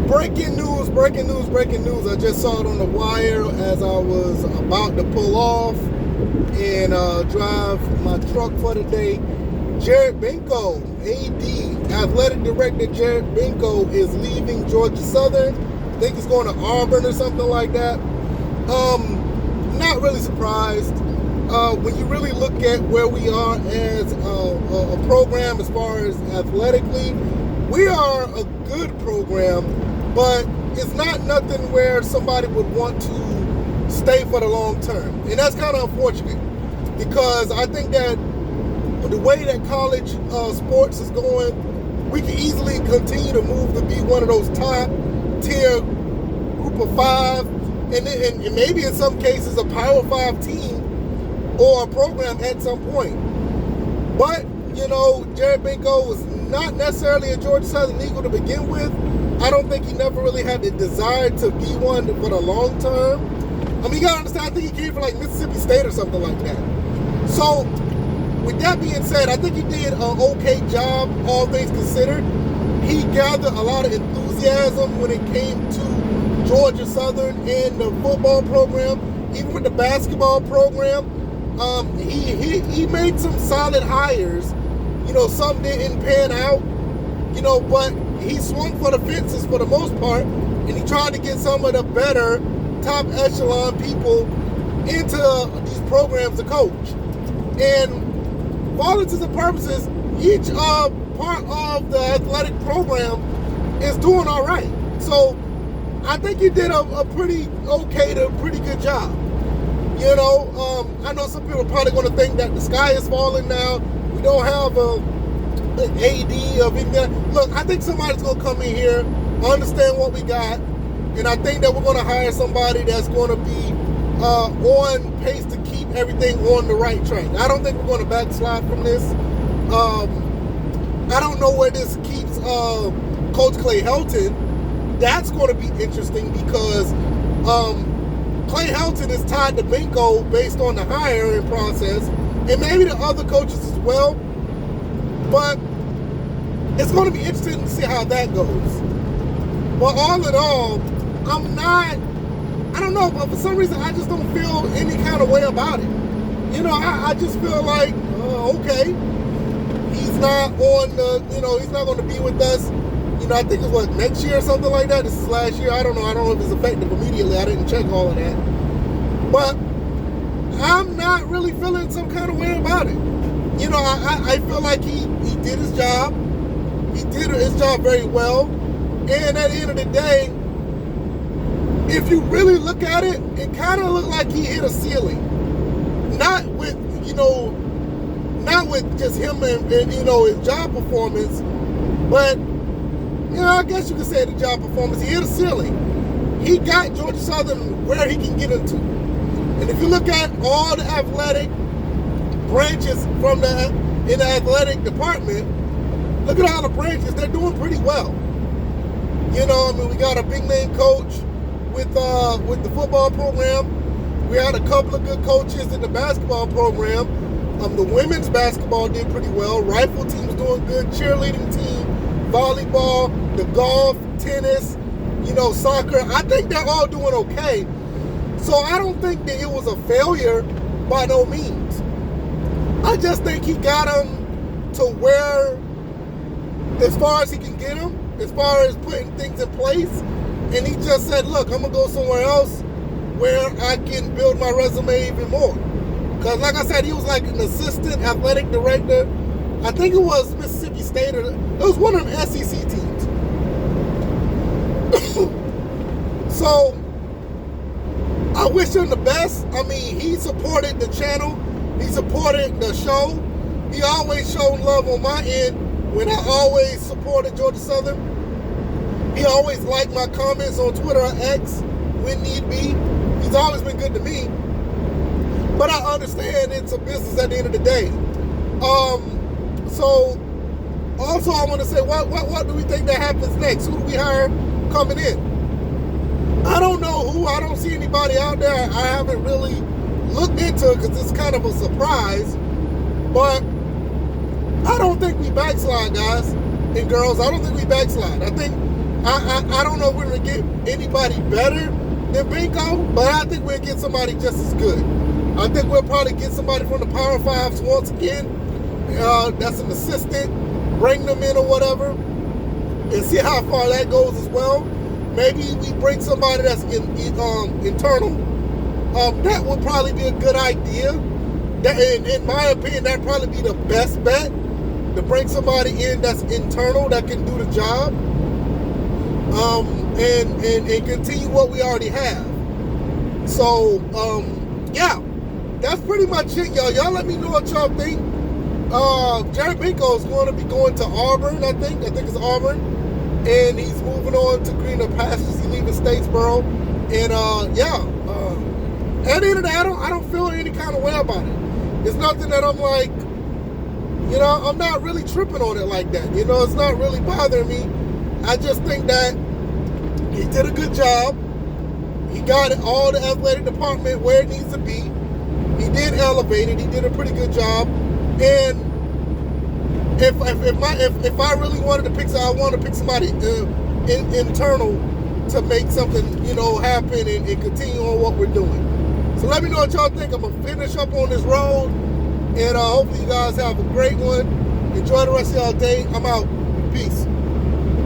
Breaking news, breaking news, breaking news. I just saw it on the wire as I was about to pull off and drive my truck for the day. Jared Benko, AD, Athletic Director Jared Benko is leaving Georgia Southern. I think he's going to Auburn or something like that. Not really surprised. When you really look at where we are as a program as far as athletically, we are a good program, but it's not nothing where somebody would want to stay for the long term. And that's kind of unfortunate because I think that the way that college sports is going, we can easily continue to move to be one of those top tier group of five, and maybe in some cases a Power 5 team or a program at some point. But, you know, Jared Benko was not necessarily a Georgia Southern Eagle to begin with. I don't think he never really had the desire to be one for the long term. I mean, you gotta understand, I think he came from like Mississippi State or something like that. So, with that being said, I think he did an okay job, all things considered. He gathered a lot of enthusiasm when it came to Georgia Southern and the football program, even with the basketball program. He made some solid hires. You know, some didn't pan out, you know, but he swung for the fences for the most part, and he tried to get some of the better top echelon people into these programs to coach. And for all intents and purposes, each part of the athletic program is doing all right. So I think he did a pretty okay to pretty good job. You know, I know some people are probably going to think that the sky is falling now. We don't have an AD of England. Look, I think somebody's going to come in here, understand what we got, and I think that we're going to hire somebody that's going to be on pace to keep everything on the right track. I don't think we're going to backslide from this. I don't know where this keeps Coach Clay Helton. That's going to be interesting because Clay Helton is tied to Benko based on the hiring process, and maybe the other coaches as well. But it's going to be interesting to see how that goes. But all in all, I don't know, but for some reason I just don't feel any kind of way about it. You know, I just feel like, okay, he's not on the, you know, he's not going to be with us. You know, I think it's what, next year or something like that. This is last year. I don't know if it's effective immediately. I didn't check all of that. But I'm not really feeling some kind of way about it. You know, I feel like he did his job. He did his job very well. And at the end of the day, if you really look at it, it kind of looked like he hit a ceiling. Not with, you know, not with just him and you know, his job performance, but, you know, I guess you could say the job performance. He hit a ceiling. He got Georgia Southern where he can get into. And if you look at all the athletic branches from in the athletic department, look at all the branches. They're doing pretty well. You know, I mean, we got a big name coach with the football program. We had a couple of good coaches in the basketball program. The women's basketball did pretty well. Rifle team's doing good. Cheerleading team, volleyball, the golf, tennis, you know, soccer. I think they're all doing okay. So I don't think that it was a failure by no means. I just think he got them to where, as far as he can get them, as far as putting things in place, and he just said, look, I'm going to go somewhere else where I can build my resume even more. Because like I said, he was like an assistant athletic director. I think it was Mississippi State, or it was one of them SEC teams. So I wish him the best. I mean, he supported the channel. He supported the show. He always showed love on my end when I always supported Georgia Southern. He always liked my comments on Twitter or X when need be. He's always been good to me. But I understand it's a business at the end of the day. So also I want to say, what do we think that happens next? Who do we hire coming in? I don't know who. I don't see anybody out there. I haven't really looked into it because it's kind of a surprise. But I don't think we backslide, guys and girls. I don't think we backslide. I think I don't know if we're going to get anybody better than Benko, but I think we'll get somebody just as good. I think we'll probably get somebody from the Power Fives once again. That's an assistant. Bring them in or whatever, and see how far that goes as well. Maybe we bring somebody that's internal. That would probably be a good idea. In my opinion, that'd probably be the best bet, to bring somebody in that's internal that can do the job, and continue what we already have. So yeah, that's pretty much it, y'all. Y'all let me know what y'all think. Jared Benko is going to be going to Auburn, I think it's Auburn, and he's moving on to greener pastures. He's leaving Statesboro, and at the end of the day, I don't feel any kind of way about it. It's nothing that I'm like, I'm not really tripping on it like that. It's not really bothering me. I just think that he did a good job. He got all the athletic department where it needs to be. He did elevate it. He did a pretty good job. And if I really wanted to pick, I want to pick somebody internal to make something happen and continue on what we're doing. So let me know what y'all think. I'm gonna finish up on this road, and hopefully you guys have a great one. Enjoy the rest of y'all day. I'm out. Peace.